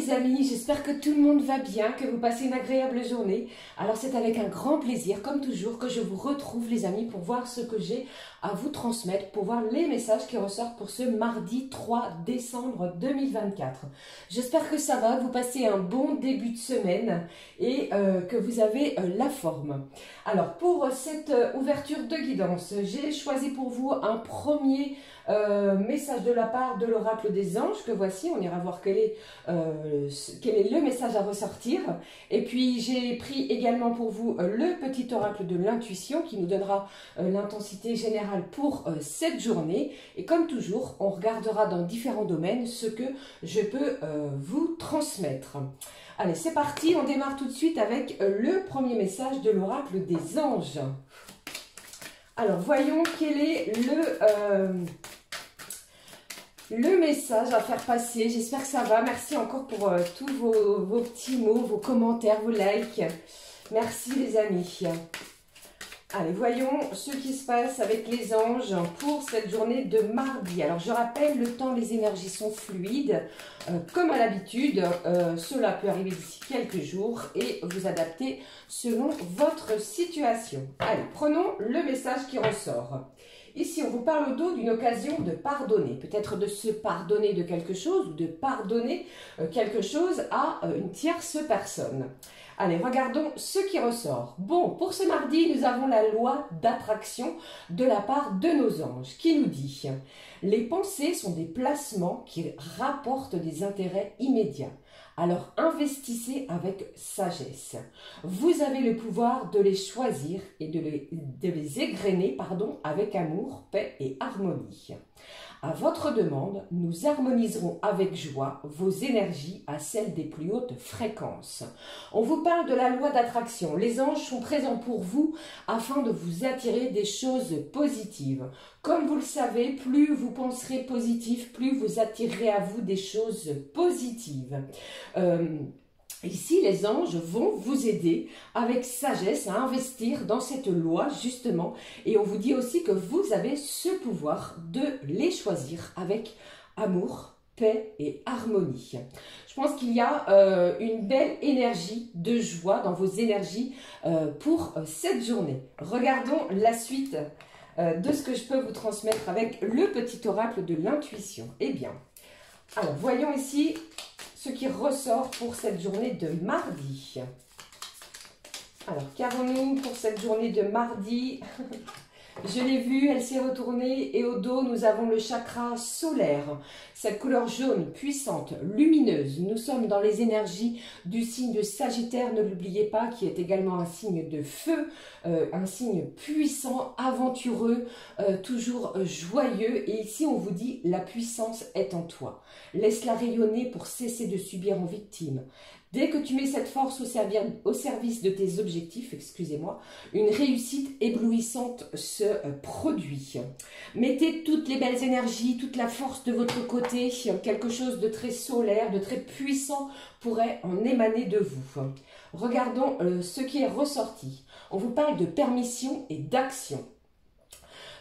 les amis, j'espère que tout le monde va bien, que vous passez une agréable journée. Alors c'est avec un grand plaisir, comme toujours, que je vous retrouve les amis pour voir ce que j'ai à vous transmettre, pour voir les messages qui ressortent pour ce mardi 3 décembre 2024. J'espère que ça va, que vous passez un bon début de semaine et que vous avez la forme. Alors pour cette ouverture de guidance, j'ai choisi pour vous un premier message de la part de l'oracle des anges que voici. On ira voir quel est le message à ressortir. Et puis j'ai pris également pour vous le petit oracle de l'intuition qui nous donnera l'intensité générale pour cette journée. Et comme toujours, on regardera dans différents domaines ce que je peux vous transmettre. Allez, c'est parti, on démarre tout de suite avec le premier message de l'oracle des anges. Alors, voyons quel est le message à faire passer. J'espère que ça va. Merci encore pour tous vos petits mots, vos commentaires, vos likes. Merci les amis. Allez, voyons ce qui se passe avec les anges pour cette journée de mardi. Alors, je rappelle, le temps, les énergies sont fluides. Comme à l'habitude, cela peut arriver d'ici quelques jours et vous adapter selon votre situation. Allez, prenons le message qui ressort. Ici, on vous parle au dos d'une occasion de pardonner. Peut-être de se pardonner de quelque chose ou de pardonner quelque chose à une tierce personne. Allez, regardons ce qui ressort. Bon, pour ce mardi, nous avons la loi d'attraction de la part de nos anges qui nous dit « Les pensées sont des placements qui rapportent des intérêts immédiats. Alors investissez avec sagesse. Vous avez le pouvoir de les choisir et de les égrener avec amour, paix et harmonie. À votre demande, nous harmoniserons avec joie vos énergies à celles des plus hautes fréquences. » On vous parle de la loi d'attraction. Les anges sont présents pour vous afin de vous attirer des choses positives. Comme vous le savez, plus vous penserez positif, plus vous attirerez à vous des choses positives. Ici, les anges vont vous aider avec sagesse à investir dans cette loi, justement. Et on vous dit aussi que vous avez ce pouvoir de les choisir avec amour, paix et harmonie. Je pense qu'il y a une belle énergie de joie dans vos énergies pour cette journée. Regardons la suite de ce que je peux vous transmettre avec le petit oracle de l'intuition. Eh bien, alors voyons ici ce qui ressort pour cette journée de mardi. Alors, qu'avons-nous pour cette journée de mardi? Je l'ai vue, elle s'est retournée et au dos, nous avons le chakra solaire. Cette couleur jaune, puissante, lumineuse. Nous sommes dans les énergies du signe de Sagittaire, ne l'oubliez pas, qui est également un signe de feu, un signe puissant, aventureux, toujours joyeux. Et ici, on vous dit, la puissance est en toi. Laisse-la rayonner pour cesser de subir en victime. Dès que tu mets cette force au service de tes objectifs, excusez-moi, une réussite éblouissante se produit. Mettez toutes les belles énergies, toute la force de votre côté, quelque chose de très solaire, de très puissant pourrait en émaner de vous. Regardons ce qui est ressorti. On vous parle de permission et d'action.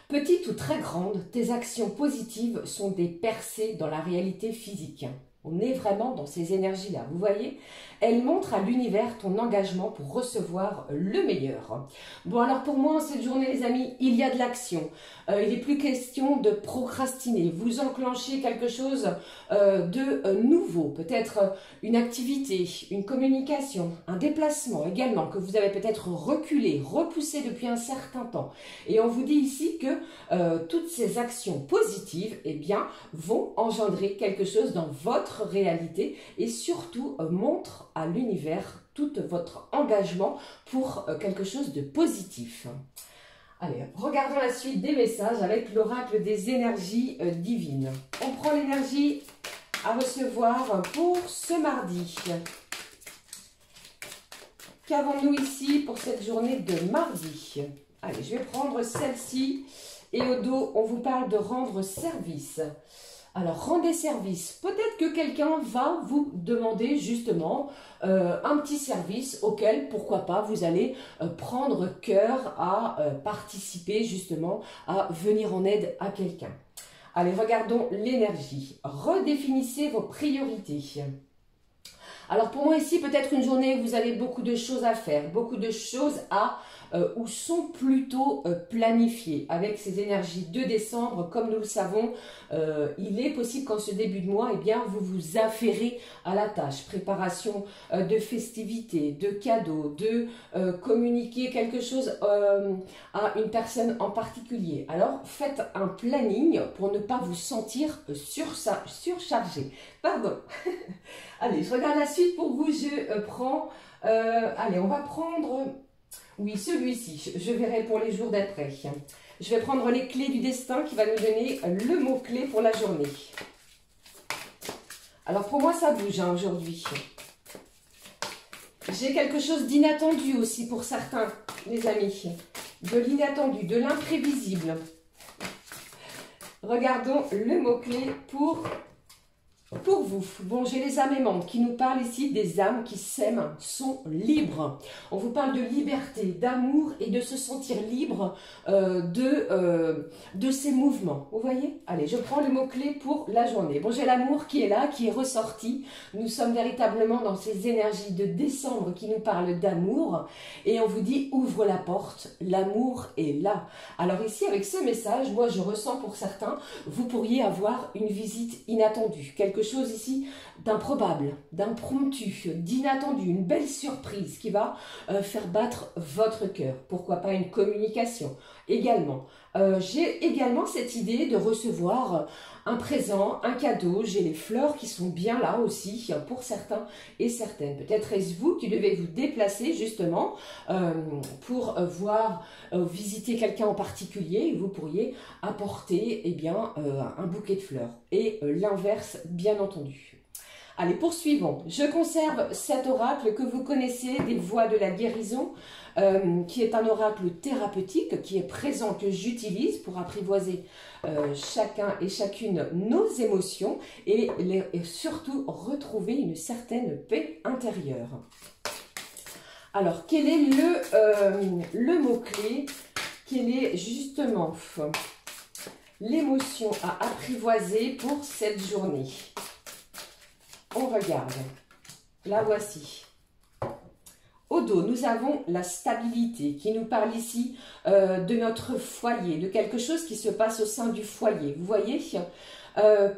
Petite ou très grande, tes actions positives sont des percées dans la réalité physique. On est vraiment dans ces énergies-là, vous voyez? Elle montre à l'univers ton engagement pour recevoir le meilleur. Bon, alors pour moi, cette journée, les amis, il y a de l'action. Il n'est plus question de procrastiner. Vous enclenchez quelque chose de nouveau. Peut-être une activité, une communication, un déplacement également que vous avez peut-être reculé, repoussé depuis un certain temps. Et on vous dit ici que toutes ces actions positives, eh bien, vont engendrer quelque chose dans votre réalité et surtout montrent à l'univers tout votre engagement pour quelque chose de positif. Allez, regardons la suite des messages avec l'oracle des énergies divines. On prend l'énergie à recevoir pour ce mardi. Qu'avons-nous ici pour cette journée de mardi? Allez, je vais prendre celle-ci et au dos, on vous parle de rendre service. Alors, rendez service. Peut-être que quelqu'un va vous demander justement un petit service auquel, pourquoi pas, vous allez prendre cœur à participer justement, à venir en aide à quelqu'un. Allez, regardons l'énergie. Redéfinissez vos priorités. Alors pour moi ici, peut-être une journée où vous avez beaucoup de choses à faire, beaucoup de choses à ou sont plutôt planifiées. Avec ces énergies de décembre, comme nous le savons, il est possible qu'en ce début de mois, eh bien, vous vous affairez à la tâche. Préparation de festivités, de cadeaux, de communiquer quelque chose à une personne en particulier. Alors faites un planning pour ne pas vous sentir surchargé. Pardon. Allez, je regarde la suite pour vous. Je prends... allez, on va prendre... Oui, celui-ci, je verrai pour les jours d'après. Je vais prendre les clés du destin qui va nous donner le mot-clé pour la journée. Alors pour moi, ça bouge hein, aujourd'hui. J'ai quelque chose d'inattendu aussi pour certains, les amis. De l'inattendu, de l'imprévisible. Regardons le mot-clé pour vous. Bon, j'ai les âmes aimantes qui nous parlent ici des âmes qui s'aiment, sont libres. On vous parle de liberté, d'amour et de se sentir libre de ces mouvements. Vous voyez? Allez, je prends le mot-clé pour la journée. Bon, j'ai l'amour qui est là, qui est ressorti. Nous sommes véritablement dans ces énergies de décembre qui nous parlent d'amour. Et on vous dit, ouvre la porte, l'amour est là. Alors ici, avec ce message, moi je ressens pour certains, vous pourriez avoir une visite inattendue. Quelque chose ici d'improbable, d'impromptu, d'inattendu, une belle surprise qui va faire battre votre cœur. Pourquoi pas une communication également. J'ai également cette idée de recevoir un présent, un cadeau. J'ai les fleurs qui sont bien là aussi pour certains et certaines. Peut-être est-ce vous qui devez vous déplacer justement pour visiter quelqu'un en particulier. Vous pourriez apporter eh bien, un bouquet de fleurs. Et l'inverse, bien entendu. Allez, poursuivons. Je conserve cet oracle que vous connaissez des voies de la guérison, qui est un oracle thérapeutique, qui est présent, que j'utilise pour apprivoiser chacun et chacune nos émotions et surtout retrouver une certaine paix intérieure. Alors, quel est le mot-clé? Quelle est justement l'émotion à apprivoiser pour cette journée? On regarde. La voici. Au dos, nous avons la stabilité qui nous parle ici de notre foyer, de quelque chose qui se passe au sein du foyer. Vous voyez,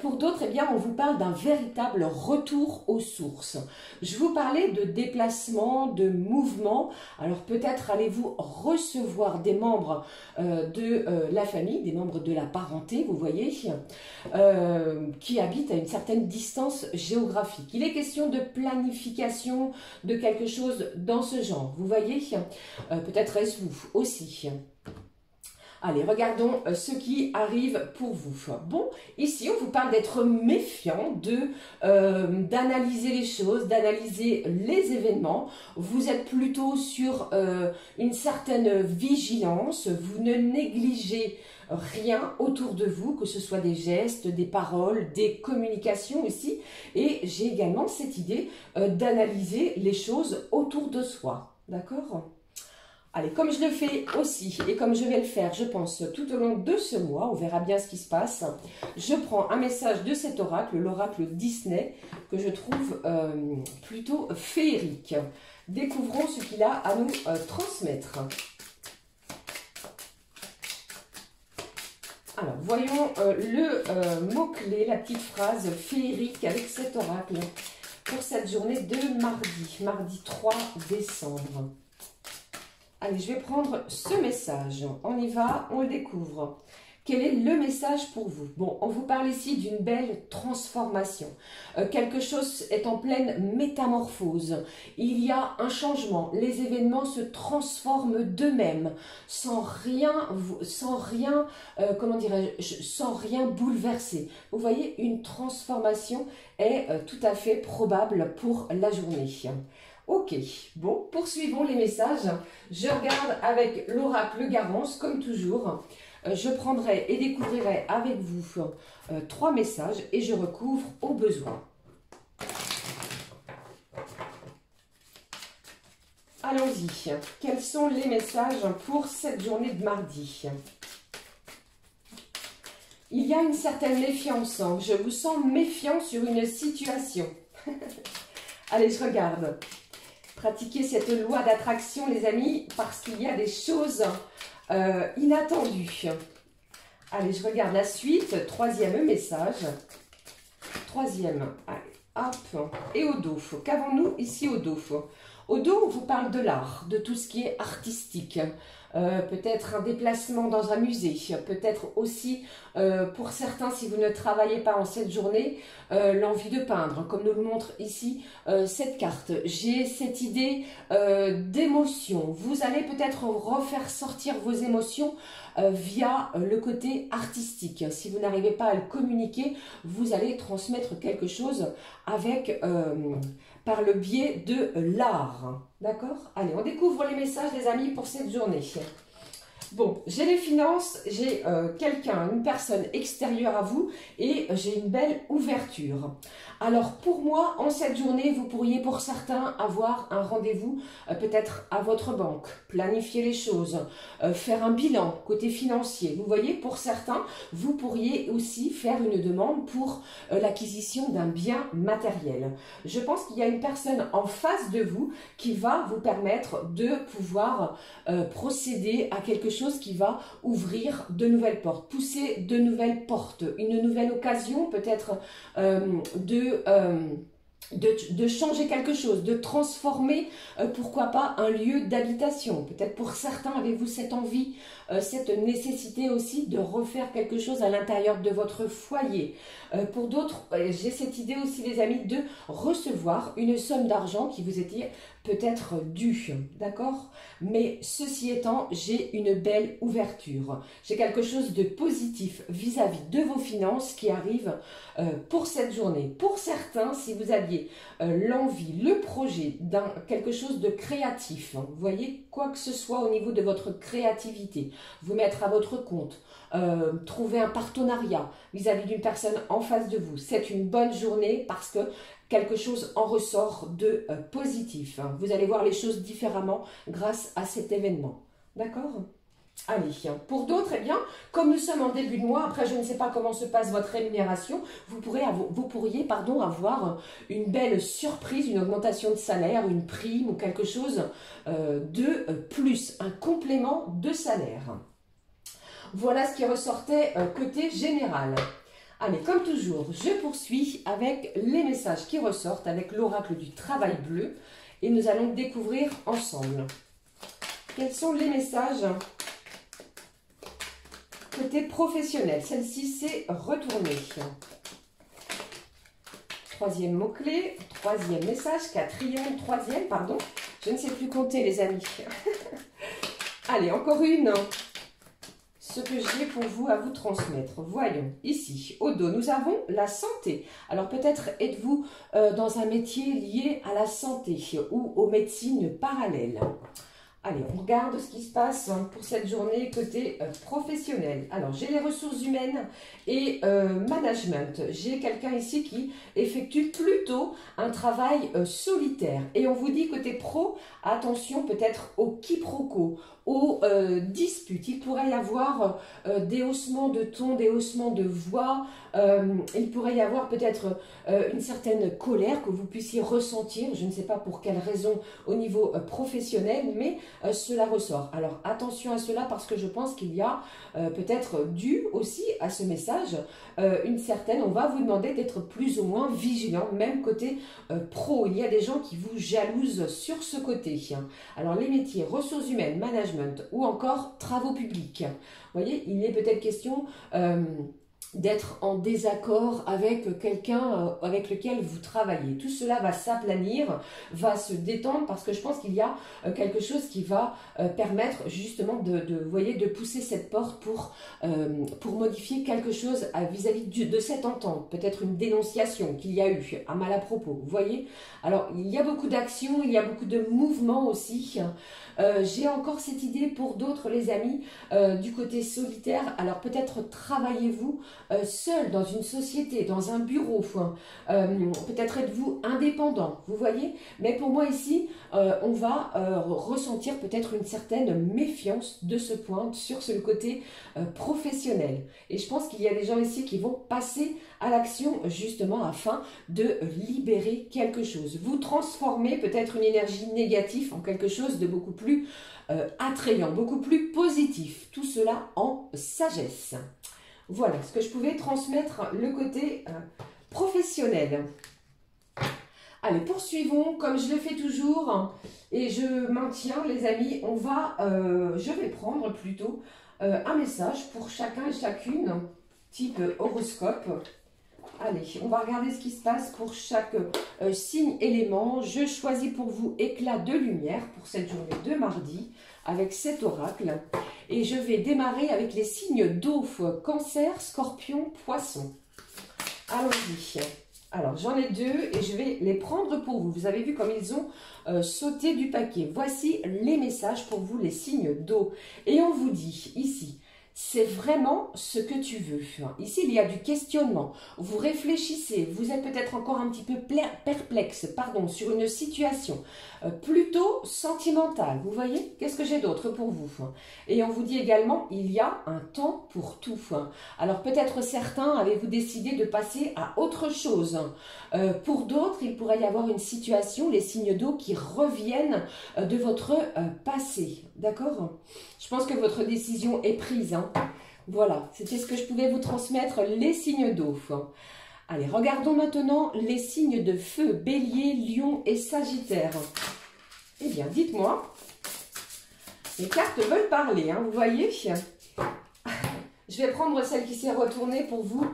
pour d'autres, eh bien, on vous parle d'un véritable retour aux sources. Je vous parlais de déplacement, de mouvement. Alors peut-être allez-vous recevoir des membres de la famille, des membres de la parenté, vous voyez, qui habitent à une certaine distance géographique. Il est question de planification de quelque chose dans ce genre. Vous voyez, peut-être est-ce vous aussi. Allez, regardons ce qui arrive pour vous. Bon, ici, on vous parle d'être méfiant, d'analyser les choses, d'analyser les événements. Vous êtes plutôt sur une certaine vigilance. Vous ne négligez rien autour de vous, que ce soit des gestes, des paroles, des communications aussi. Et j'ai également cette idée d'analyser les choses autour de soi. D'accord ? Allez, comme je le fais aussi et comme je vais le faire, je pense, tout au long de ce mois, on verra bien ce qui se passe. Je prends un message de cet oracle, l'oracle Disney, que je trouve plutôt féerique. Découvrons ce qu'il a à nous transmettre. Alors, voyons le mot-clé, la petite phrase féerique avec cet oracle pour cette journée de mardi 3 décembre. Allez, je vais prendre ce message. On y va, on le découvre. Quel est le message pour vous? Bon, on vous parle ici d'une belle transformation. Quelque chose est en pleine métamorphose. Il y a un changement. Les événements se transforment d'eux-mêmes, sans rien bouleverser. Vous voyez, une transformation est tout à fait probable pour la journée. Ok, bon, poursuivons les messages. Je regarde avec l'oracle Garance, comme toujours. Je prendrai et découvrirai avec vous 3 messages et je recouvre au besoin. Allons-y. Quels sont les messages pour cette journée de mardi? Il y a une certaine méfiance. Je vous sens méfiant sur une situation. Allez, je regarde. Pratiquez cette loi d'attraction, les amis, parce qu'il y a des choses inattendues. Allez, je regarde la suite. Troisième message. Troisième. Allez, hop. Et au dos. Qu'avons-nous ici au dos? Au dos, on vous parle de l'art, de tout ce qui est artistique. Peut-être un déplacement dans un musée, peut-être aussi pour certains, si vous ne travaillez pas en cette journée, l'envie de peindre, comme nous le montre ici cette carte. J'ai cette idée d'émotion. Vous allez peut-être refaire sortir vos émotions via le côté artistique. Si vous n'arrivez pas à le communiquer, vous allez transmettre quelque chose avec par le biais de l'art. D'accord? Allez, on découvre les messages, les amis, pour cette journée. Bon, j'ai les finances, j'ai quelqu'un, une personne extérieure à vous et j'ai une belle ouverture. Alors pour moi, en cette journée, vous pourriez pour certains avoir un rendez-vous peut-être à votre banque, planifier les choses, faire un bilan côté financier. Vous voyez, pour certains, vous pourriez aussi faire une demande pour l'acquisition d'un bien matériel. Je pense qu'il y a une personne en face de vous qui va vous permettre de pouvoir procéder à quelque chose qui va ouvrir de nouvelles portes, pousser de nouvelles portes, une nouvelle occasion peut-être de changer quelque chose, de transformer, pourquoi pas, un lieu d'habitation. Peut-être pour certains, avez-vous cette envie, cette nécessité aussi de refaire quelque chose à l'intérieur de votre foyer. Pour d'autres, j'ai cette idée aussi, les amis, de recevoir une somme d'argent qui vous était peut-être due, d'accord? Mais ceci étant, j'ai une belle ouverture. J'ai quelque chose de positif vis-à-vis de vos finances qui arrive pour cette journée. Pour certains, si vous aviez l'envie, le projet d'un quelque chose de créatif, hein, vous voyez, quoi que ce soit au niveau de votre créativité, vous mettre à votre compte, trouver un partenariat vis-à-vis d'une personne en face de vous, c'est une bonne journée parce que quelque chose en ressort de positif. Hein. Vous allez voir les choses différemment grâce à cet événement. D'accord ? Allez, pour d'autres, eh bien, comme nous sommes en début de mois, après je ne sais pas comment se passe votre rémunération, vous pourriez avoir une belle surprise, une augmentation de salaire, une prime ou quelque chose de plus, un complément de salaire. Voilà ce qui ressortait côté général. Allez, comme toujours, je poursuis avec les messages qui ressortent avec l'oracle du travail bleu et nous allons découvrir ensemble. Quels sont les messages côté professionnel? Celle-ci, c'est retourner. Troisième mot-clé, troisième message, quatrième, troisième, pardon. Je ne sais plus compter, les amis. Allez, encore une. Ce que j'ai pour vous à vous transmettre. Voyons, ici, au dos, nous avons la santé. Alors peut-être êtes-vous dans un métier lié à la santé ou aux médecines parallèles. Allez, on regarde ce qui se passe pour cette journée côté professionnel. Alors, j'ai les ressources humaines et management. J'ai quelqu'un ici qui effectue plutôt un travail solitaire. Et on vous dit côté pro, attention peut-être au quiproquo, aux disputes. Il pourrait y avoir des haussements de ton, des haussements de voix. Il pourrait y avoir peut-être une certaine colère que vous puissiez ressentir. Je ne sais pas pour quelle raison au niveau professionnel, mais cela ressort. Alors attention à cela parce que je pense qu'il y a peut-être dû aussi à ce message une certaine, on va vous demander d'être plus ou moins vigilant, même côté pro. Il y a des gens qui vous jalousent sur ce côté. Alors les métiers, ressources humaines, management ou encore travaux publics. Vous voyez, il est peut-être question d'être en désaccord avec quelqu'un avec lequel vous travaillez. Tout cela va s'aplanir, va se détendre parce que je pense qu'il y a quelque chose qui va permettre justement de pousser cette porte pour modifier quelque chose vis-à-vis de cette entente. Peut-être une dénonciation qu'il y a eu à mal à propos. Vous voyez? Alors, il y a beaucoup d'actions, il y a beaucoup de mouvements aussi. J'ai encore cette idée pour d'autres, les amis, du côté solitaire. Alors, peut-être travaillez-vous seul dans une société, dans un bureau, peut-être êtes-vous indépendant, vous voyez. Mais pour moi ici, on va ressentir peut-être une certaine méfiance de ce point sur le côté professionnel. Et je pense qu'il y a des gens ici qui vont passer à l'action justement afin de libérer quelque chose. Vous transformez peut-être une énergie négative en quelque chose de beaucoup plus attrayant, beaucoup plus positif. Tout cela en sagesse. Voilà ce que je pouvais transmettre le côté professionnel. Allez, poursuivons comme je le fais toujours et je maintiens les amis. Je vais prendre plutôt un message pour chacun et chacune, type horoscope. Allez, on va regarder ce qui se passe pour chaque signe élément. Je choisis pour vous éclat de lumière pour cette journée de mardi avec cet oracle. Et je vais démarrer avec les signes d'eau, cancer, scorpion, poisson. Allons-y. Alors, j'en ai deux et je vais les prendre pour vous. Vous avez vu comme ils ont sauté du paquet. Voici les messages pour vous, les signes d'eau. Et on vous dit ici... C'est vraiment ce que tu veux. Ici, il y a du questionnement. Vous réfléchissez, vous êtes peut-être encore un petit peu perplexe, sur une situation plutôt sentimentale. Vous voyez? Qu'est-ce que j'ai d'autre pour vous? Et on vous dit également, il y a un temps pour tout. Alors peut-être certains avez-vous décidé de passer à autre chose. Pour d'autres, il pourrait y avoir une situation, les signes d'eau qui reviennent de votre passé. D'accord? Je pense que votre décision est prise. Voilà, c'était ce que je pouvais vous transmettre, les signes d'eau. Allez, regardons maintenant les signes de feu, bélier, lion et sagittaire. Eh bien, dites-moi, les cartes veulent parler, vous voyez. Je vais prendre celle qui s'est retournée pour vous,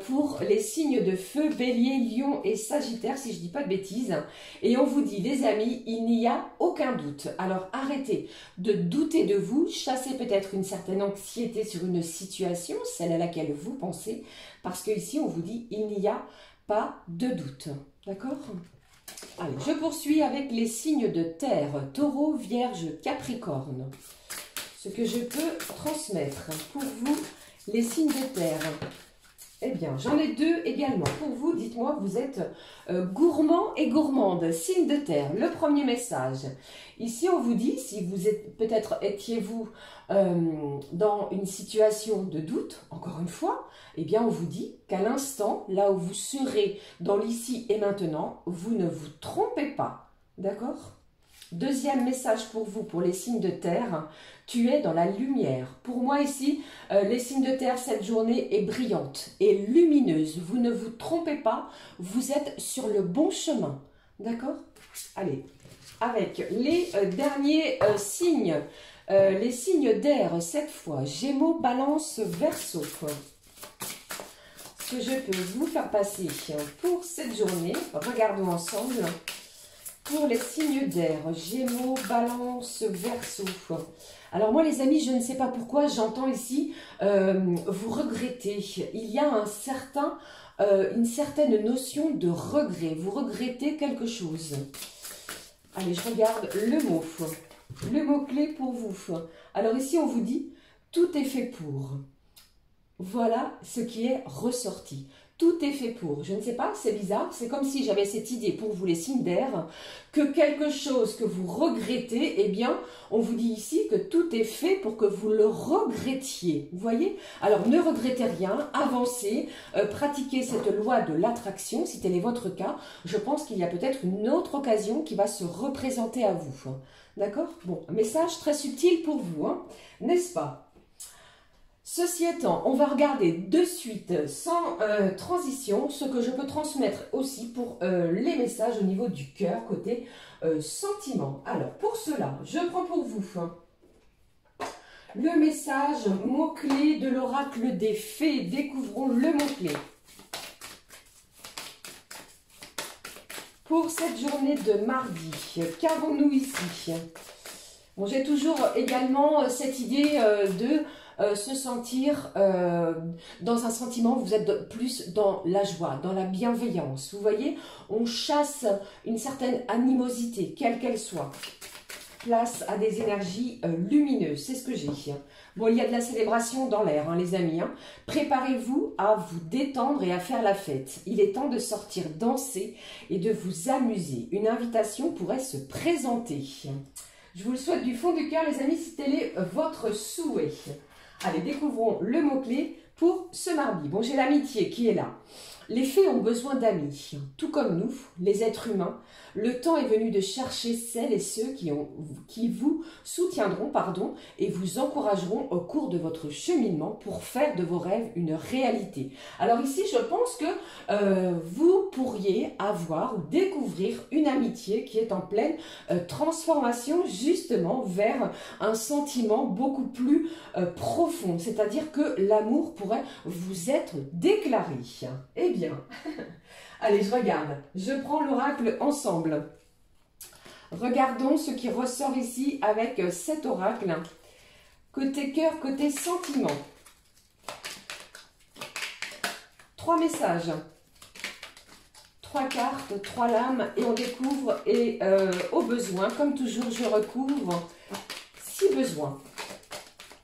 pour les signes de feu, bélier, lion et sagittaire, si je ne dis pas de bêtises. Et on vous dit, les amis, il n'y a aucun doute. Alors arrêtez de douter de vous, chassez peut-être une certaine anxiété sur une situation, celle à laquelle vous pensez, parce qu'ici on vous dit, il n'y a pas de doute. D'accord ? Allez, je poursuis avec les signes de terre, taureau, vierge, capricorne. Ce que je peux transmettre pour vous, les signes de terre. Eh bien, j'en ai deux également. Pour vous, dites-moi, vous êtes gourmand et gourmande, signe de terre. Le premier message. Ici, on vous dit, si vous êtes peut-être étiez-vous dans une situation de doute, encore une fois, eh bien, on vous dit qu'à l'instant, là où vous serez dans l'ici et maintenant, vous ne vous trompez pas. D'accord ? Deuxième message pour vous, pour les signes de terre, tu es dans la lumière. Pour moi ici, les signes de terre, cette journée est brillante et lumineuse. Vous ne vous trompez pas, vous êtes sur le bon chemin. D'accord? Allez, avec les derniers signes, les signes d'air, cette fois, Gémeaux, Balance, Verseau. Ce que je peux vous faire passer pour cette journée, regardons ensemble. Pour les signes d'air, Gémeaux, Balance, Verseau. Alors moi les amis, je ne sais pas pourquoi, j'entends ici vous regretter. Il y a une certaine notion de regret. Vous regrettez quelque chose. Allez, je regarde le mot-clé pour vous. Alors ici on vous dit, tout est fait pour. Voilà ce qui est ressorti. Tout est fait pour. Je ne sais pas, c'est bizarre. C'est comme si j'avais cette idée pour vous les signes d'air, que quelque chose que vous regrettez, eh bien, on vous dit ici que tout est fait pour que vous le regrettiez. Vous voyez? Alors, ne regrettez rien, avancez, pratiquez cette loi de l'attraction, si tel est votre cas. Je pense qu'il y a peut-être une autre occasion qui va se représenter à vous. D'accord? Bon, message très subtil pour vous, n'est-ce pas? Ceci étant, on va regarder de suite, sans transition, ce que je peux transmettre aussi pour les messages au niveau du cœur, côté sentiment. Alors, pour cela, je prends pour vous le message mot-clé de l'oracle des fées. Découvrons le mot-clé. Pour cette journée de mardi, qu'avons-nous ici? Bon, j'ai toujours également cette idée de se sentir dans un sentiment, vous êtes plus dans la joie, dans la bienveillance. Vous voyez, on chasse une certaine animosité, quelle qu'elle soit. place à des énergies lumineuses. C'est ce que j'ai. Bon, il y a de la célébration dans l'air, hein, les amis. Hein. Préparez-vous à vous détendre et à faire la fête. Il est temps de sortir danser et de vous amuser. Une invitation pourrait se présenter. Je vous le souhaite du fond du cœur, les amis, si tel est votre souhait. Allez, découvrons le mot-clé pour ce mardi. Bon, j'ai l'amitié qui est là. Les fées ont besoin d'amis, tout comme nous, les êtres humains. Le temps est venu de chercher celles et ceux qui vous soutiendront et vous encourageront au cours de votre cheminement pour faire de vos rêves une réalité. Alors ici, je pense que vous pourriez avoir ou découvrir une amitié qui est en pleine transformation justement vers un sentiment beaucoup plus profond. C'est-à-dire que l'amour pourrait vous être déclaré. Eh bien, allez, je regarde. Je prends l'oracle ensemble. Regardons ce qui ressort ici avec cet oracle. Côté cœur, côté sentiment. 3 messages. 3 cartes, 3 lames et on découvre et au besoin, comme toujours, je recouvre si besoin.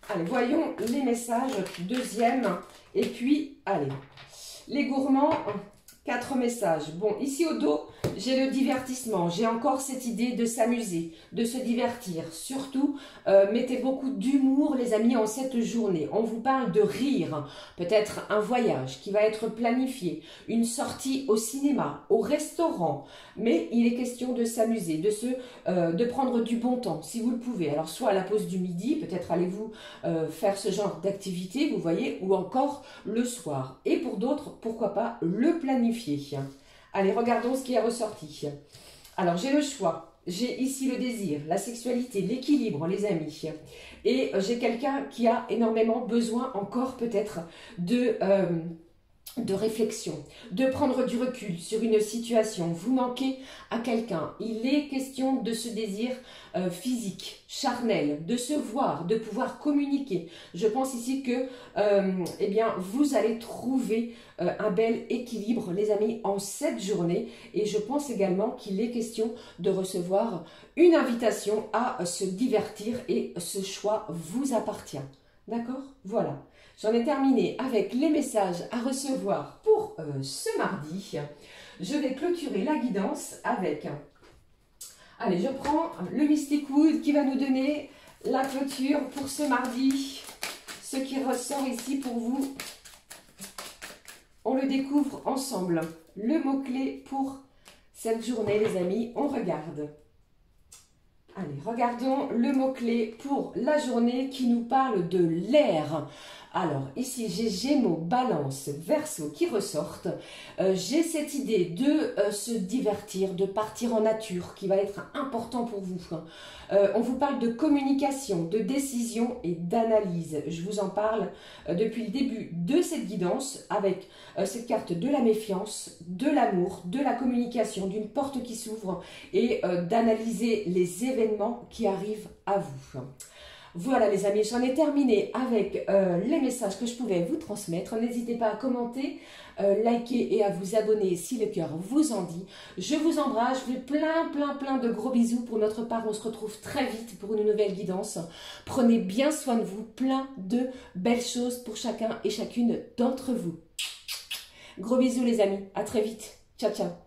Allez, voyons les messages. Deuxième et puis, allez. Les gourmands, 4 messages. Bon, ici au dos, j'ai le divertissement. J'ai encore cette idée de s'amuser, de se divertir. Surtout, mettez beaucoup d'humour, les amis, en cette journée. On vous parle de rire. Peut-être un voyage qui va être planifié. Une sortie au cinéma, au restaurant. Mais il est question de s'amuser, de prendre du bon temps, si vous le pouvez. Alors, soit à la pause du midi, peut-être allez-vous faire ce genre d'activité, vous voyez, ou encore le soir. Et pour d'autres, pourquoi pas le planifier. Allez, regardons ce qui est ressorti. Alors, j'ai le choix. J'ai ici le désir, la sexualité, l'équilibre, les amis. Et j'ai quelqu'un qui a énormément besoin encore peut-être de réflexion, de prendre du recul sur une situation. Vous manquez à quelqu'un. Il est question de ce désir physique, charnel, de se voir, de pouvoir communiquer. Je pense ici que eh bien, vous allez trouver un bel équilibre, les amis, en cette journée. Et je pense également qu'il est question de recevoir une invitation à se divertir et ce choix vous appartient. D'accord? Voilà. J'en ai terminé avec les messages à recevoir pour ce mardi. Je vais clôturer la guidance avec... Allez, je prends le Mystic Wood qui va nous donner la clôture pour ce mardi. Ce qui ressort ici pour vous, on le découvre ensemble. Le mot-clé pour cette journée, les amis, on regarde. Allez, regardons le mot-clé pour la journée qui nous parle de l'air. Alors, ici, j'ai Gémeaux, Balance, Verseau qui ressortent. J'ai cette idée de se divertir, de partir en nature qui va être important pour vous. On vous parle de communication, de décision et d'analyse. Je vous en parle depuis le début de cette guidance avec cette carte de la méfiance, de l'amour, de la communication, d'une porte qui s'ouvre et d'analyser les événements qui arrivent à vous. Voilà les amis, j'en ai terminé avec les messages que je pouvais vous transmettre. N'hésitez pas à commenter, liker et à vous abonner si le cœur vous en dit. Je vous embrasse, je vous fais plein de gros bisous pour notre part. On se retrouve très vite pour une nouvelle guidance. Prenez bien soin de vous, plein de belles choses pour chacun et chacune d'entre vous. Gros bisous les amis, à très vite. Ciao ciao.